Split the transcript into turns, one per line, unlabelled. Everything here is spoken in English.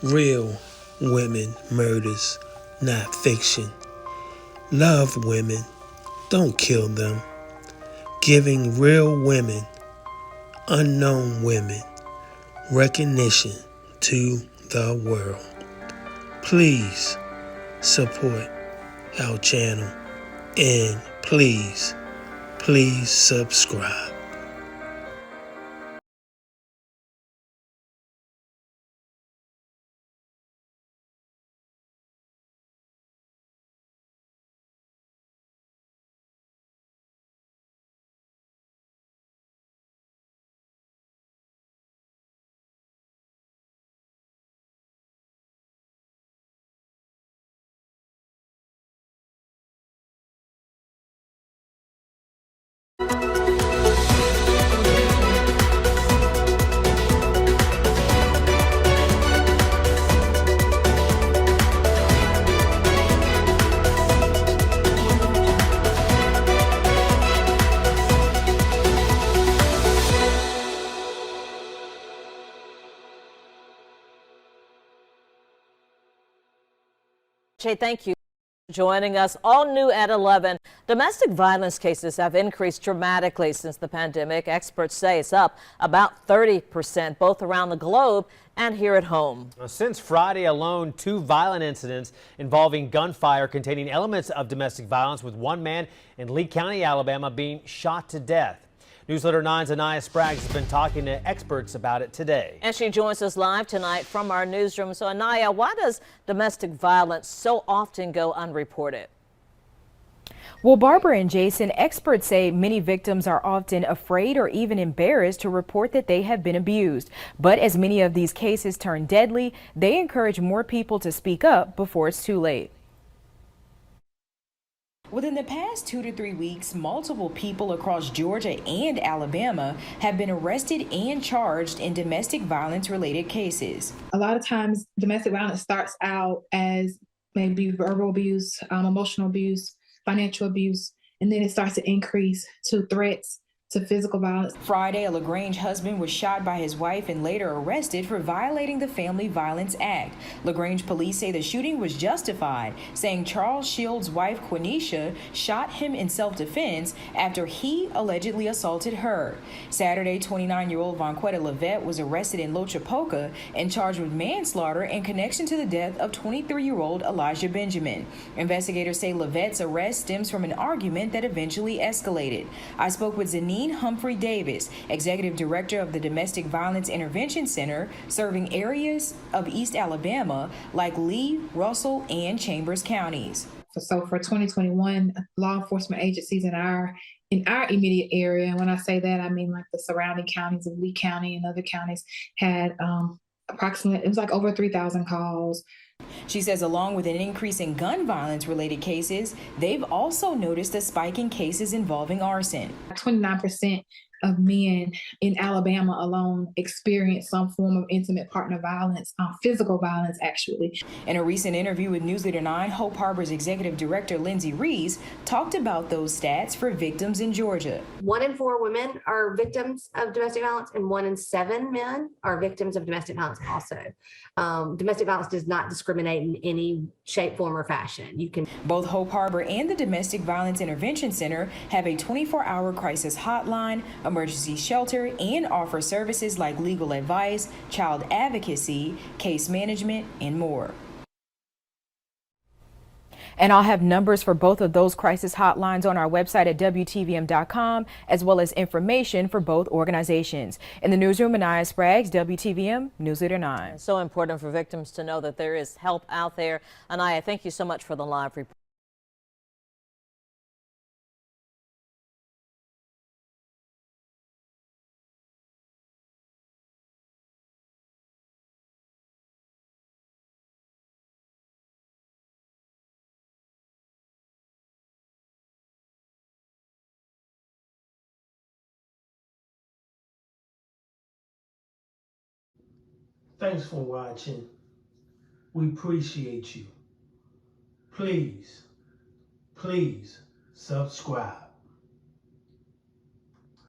Real women murders, not fiction. Love women, don't kill them. Giving real women, unknown women, recognition to the world. Please support our channel and please subscribe.
Jay, thank you for joining us. All new at 11. Domestic violence cases have increased dramatically since the pandemic. Experts say it's up about 30%, both around the globe and here at home.
Since Friday alone, 2 violent incidents involving gunfire containing elements of domestic violence, with one man in Lee County, Alabama, being shot to death. Newsletter 9's Anaya Spraggs has been talking to experts about it today.
And she joins us live tonight from our newsroom. So, Anaya, why does domestic violence so often go unreported?
Well, Barbara and Jason, experts say many victims are often afraid or even embarrassed to report that they have been abused. But as many of these cases turn deadly, they encourage more people to speak up before it's too late. Within the past 2 to 3 weeks, multiple people across Georgia and Alabama have been arrested and charged in domestic violence related cases.
A lot of times domestic violence starts out as maybe verbal abuse, emotional abuse, financial abuse, and then it starts to increase to threats, to physical violence.
Friday, a LaGrange husband was shot by his wife and later arrested for violating the Family Violence Act. LaGrange police say the shooting was justified, saying Charles Shields' wife, Quenisha, shot him in self-defense after he allegedly assaulted her. Saturday, 29-year-old Vonquetta Levette was arrested in Lochapoka and charged with manslaughter in connection to the death of 23-year-old Elijah Benjamin. Investigators say Levette's arrest stems from an argument that eventually escalated. I spoke with Zanine Humphrey Davis, Executive Director of the Domestic Violence Intervention Center, serving areas of East Alabama like Lee, Russell, and Chambers counties.
So for 2021, law enforcement agencies in our immediate area, and when I say that, I mean like the surrounding counties of Lee County and other counties, had approximately, it was like over 3,000 calls.
She says along with an increase in gun violence related cases, they've also noticed a spike in cases involving arson.
29% of men in Alabama alone experience some form of intimate partner violence, physical violence actually.
In a recent interview with Newsletter 9, Hope Harbor's Executive Director Lindsay Rees talked about those stats for victims in Georgia.
1 in 4 women are victims of domestic violence and 1 in 7 men are victims of domestic violence also. Domestic violence does not discriminate in any shape, form, or fashion.
Both Hope Harbor and the Domestic Violence Intervention Center have a 24-hour crisis hotline, emergency shelter, and offer services like legal advice, child advocacy, case management, and more. And I'll have numbers for both of those crisis hotlines on our website at WTVM.com, as well as information for both organizations. In the newsroom, Anaya Spraggs, WTVM Newsletter 9.
It's so important for victims to know that there is help out there. Anaya, thank you so much for the live report.
Thanks for watching. We appreciate you. Please subscribe.